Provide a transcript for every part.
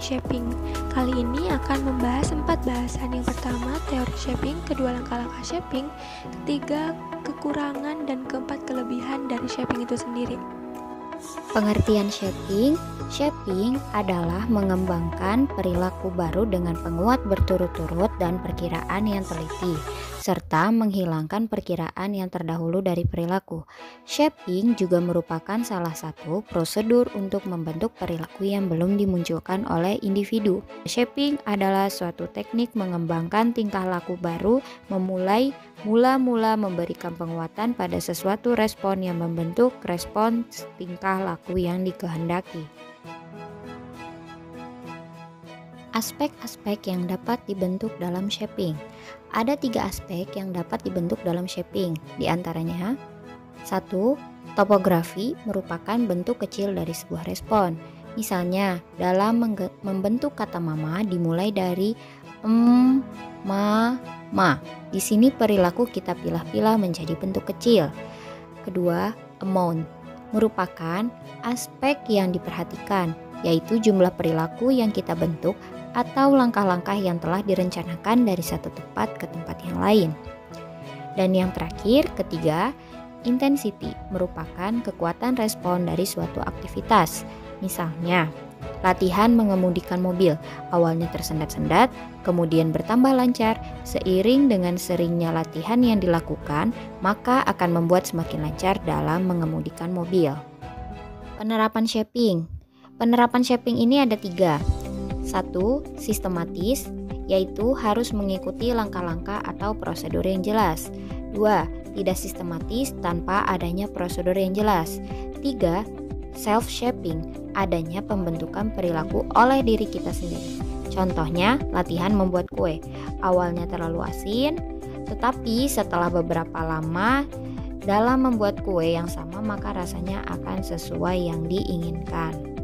shaping. Kali ini akan membahas 4 bahasan. Yang pertama, teori shaping, kedua langkah-langkah shaping, ketiga kekurangan, dan keempat kelebihan dari shaping itu sendiri. Pengertian shaping. Shaping adalah mengembangkan perilaku baru dengan penguat berturut-turut dan perkiraan yang teliti, serta menghilangkan perkiraan yang terdahulu dari perilaku. Shaping juga merupakan salah satu prosedur untuk membentuk perilaku yang belum dimunculkan oleh individu. Shaping adalah suatu teknik mengembangkan tingkah laku baru, mula-mula memberikan penguatan pada sesuatu respon yang membentuk respons tingkah laku yang dikehendaki. Aspek-aspek yang dapat dibentuk dalam shaping. Ada 3 aspek yang dapat dibentuk dalam shaping. Di antaranya, 1. Topografi merupakan bentuk kecil dari sebuah respon. Misalnya, dalam membentuk kata mama dimulai dari ma. Di sini perilaku kita pilah-pilah menjadi bentuk kecil. Kedua, amount merupakan aspek yang diperhatikan, yaitu jumlah perilaku yang kita bentuk atau langkah-langkah yang telah direncanakan dari satu tempat ke tempat yang lain. Dan yang terakhir, ketiga, intensity merupakan kekuatan respon dari suatu aktivitas. Misalnya, latihan mengemudikan mobil, awalnya tersendat-sendat, kemudian bertambah lancar. Seiring dengan seringnya latihan yang dilakukan, maka akan membuat semakin lancar dalam mengemudikan mobil. Penerapan shaping. Penerapan shaping ini ada 3. 1. Sistematis, yaitu harus mengikuti langkah-langkah atau prosedur yang jelas. 2. Tidak sistematis tanpa adanya prosedur yang jelas. 3. Self-shaping, adanya pembentukan perilaku oleh diri kita sendiri. Contohnya, latihan membuat kue. Awalnya terlalu asin, tetapi setelah beberapa lama dalam membuat kue yang sama, maka rasanya akan sesuai yang diinginkan.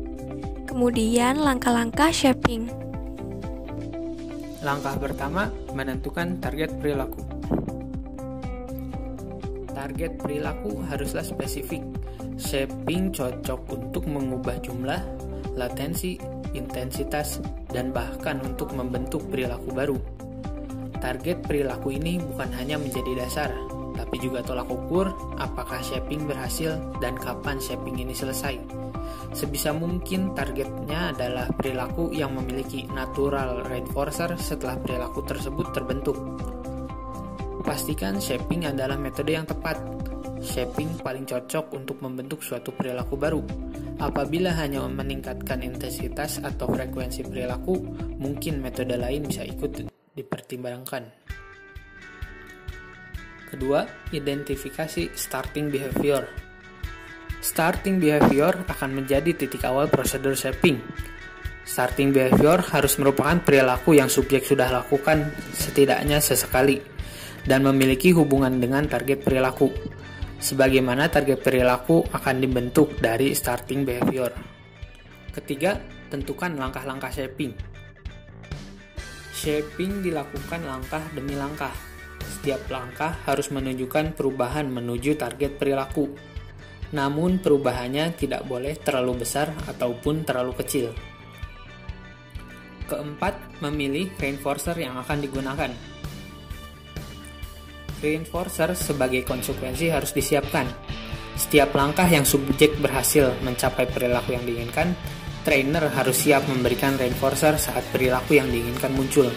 Kemudian langkah-langkah shaping. Langkah pertama, menentukan target perilaku. Target perilaku haruslah spesifik. Shaping cocok untuk mengubah jumlah, latensi, intensitas, dan bahkan untuk membentuk perilaku baru. Target perilaku ini bukan hanya menjadi dasar, tapi juga tolak ukur apakah shaping berhasil dan kapan shaping ini selesai. Sebisa mungkin targetnya adalah perilaku yang memiliki natural reinforcer setelah perilaku tersebut terbentuk. Pastikan shaping adalah metode yang tepat. Shaping paling cocok untuk membentuk suatu perilaku baru. Apabila hanya meningkatkan intensitas atau frekuensi perilaku, mungkin metode lain bisa ikut dipertimbangkan. Kedua, identifikasi starting behavior. Starting behavior akan menjadi titik awal prosedur shaping. Starting behavior harus merupakan perilaku yang subjek sudah lakukan setidaknya sesekali dan memiliki hubungan dengan target perilaku. Sebagaimana target perilaku akan dibentuk dari starting behavior. Ketiga, tentukan langkah-langkah shaping. Shaping dilakukan langkah demi langkah. Setiap langkah harus menunjukkan perubahan menuju target perilaku. Namun perubahannya tidak boleh terlalu besar ataupun terlalu kecil. Keempat, memilih reinforcer yang akan digunakan. Reinforcer sebagai konsekuensi harus disiapkan. Setiap langkah yang subjek berhasil mencapai perilaku yang diinginkan, trainer harus siap memberikan reinforcer saat perilaku yang diinginkan muncul.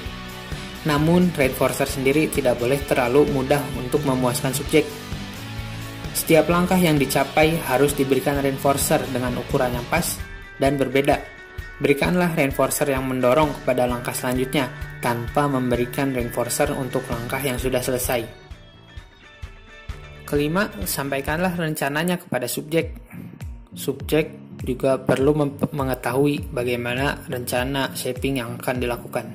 Namun, reinforcer sendiri tidak boleh terlalu mudah untuk memuaskan subjek. Setiap langkah yang dicapai harus diberikan reinforcer dengan ukuran yang pas dan berbeda. Berikanlah reinforcer yang mendorong kepada langkah selanjutnya tanpa memberikan reinforcer untuk langkah yang sudah selesai. Kelima, sampaikanlah rencananya kepada subjek. Subjek juga perlu mengetahui bagaimana rencana shaping yang akan dilakukan.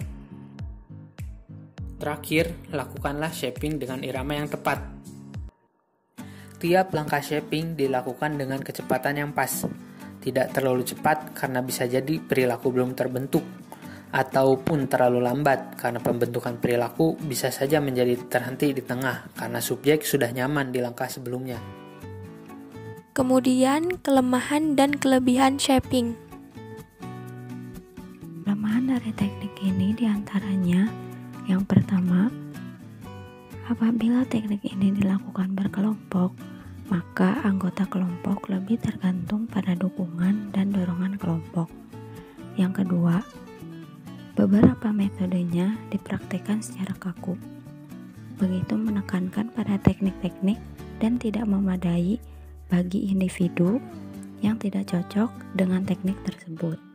Terakhir, lakukanlah shaping dengan irama yang tepat. Tiap langkah shaping dilakukan dengan kecepatan yang pas. Tidak terlalu cepat karena bisa jadi perilaku belum terbentuk, ataupun terlalu lambat karena pembentukan perilaku bisa saja menjadi terhenti di tengah karena subjek sudah nyaman di langkah sebelumnya. Kemudian kelemahan dan kelebihan shaping. dari teknik ini diantaranya, yang pertama, apabila teknik ini dilakukan berkelompok, maka anggota kelompok lebih tergantung pada dukungan dan dorongan kelompok. Yang kedua, beberapa metodenya dipraktikkan secara kaku. Begitu menekankan pada teknik-teknik dan tidak memadai bagi individu yang tidak cocok dengan teknik tersebut.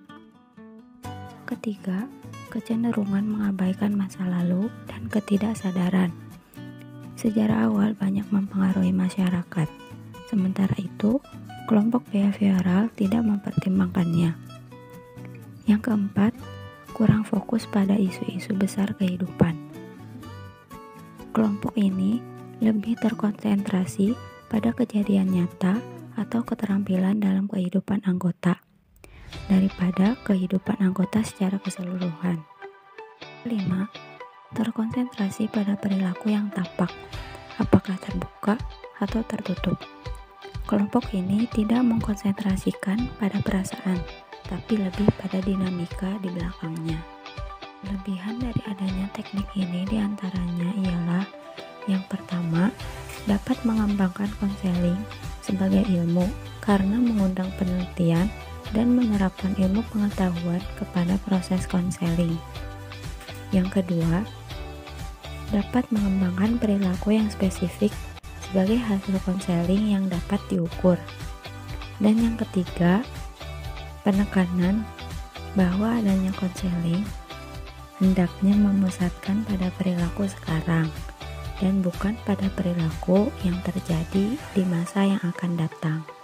Ketiga, kecenderungan mengabaikan masa lalu dan ketidaksadaran. Sejarah awal banyak mempengaruhi masyarakat, sementara itu kelompok behavioral tidak mempertimbangkannya. Yang keempat, kurang fokus pada isu-isu besar kehidupan. Kelompok ini lebih terkonsentrasi pada kejadian nyata atau keterampilan dalam kehidupan anggota daripada kehidupan anggota secara keseluruhan. 5. Terkonsentrasi pada perilaku yang tampak, apakah terbuka atau tertutup. Kelompok ini tidak mengkonsentrasikan pada perasaan, tapi lebih pada dinamika di belakangnya. Kelebihan dari adanya teknik ini diantaranya ialah yang pertama, dapat mengembangkan konseling sebagai ilmu karena mengundang penelitian dan menerapkan ilmu pengetahuan kepada proses konseling. Yang kedua, dapat mengembangkan perilaku yang spesifik sebagai hasil konseling yang dapat diukur. Dan yang ketiga, penekanan bahwa adanya konseling hendaknya memusatkan pada perilaku sekarang dan bukan pada perilaku yang terjadi di masa yang akan datang.